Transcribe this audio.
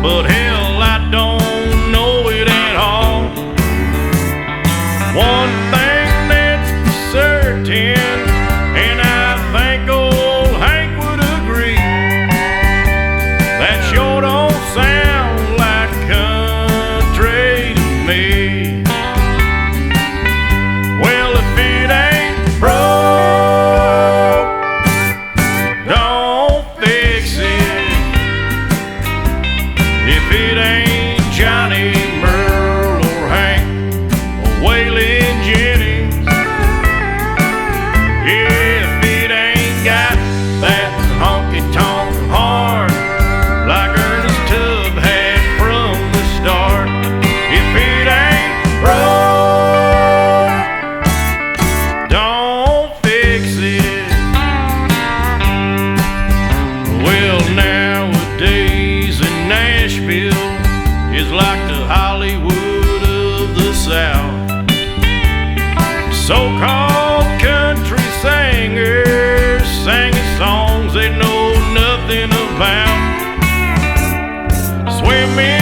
but hell, I don't know it at all. One thing that's certain, and I think old Hank would agree, that sure don't sound like country to me. Well, if it ain't broke, don't fix it. If it ain't Johnny, Merle, or Hank, or Waylon Jennings, if it ain't got that honky-tonk horn like Ernest Tubb had from the start, if it ain't broke, don't fix it. Well, nowadays in Nashville is like the Hollywood of the South. So-called country singers singing songs they know nothing about. Swimming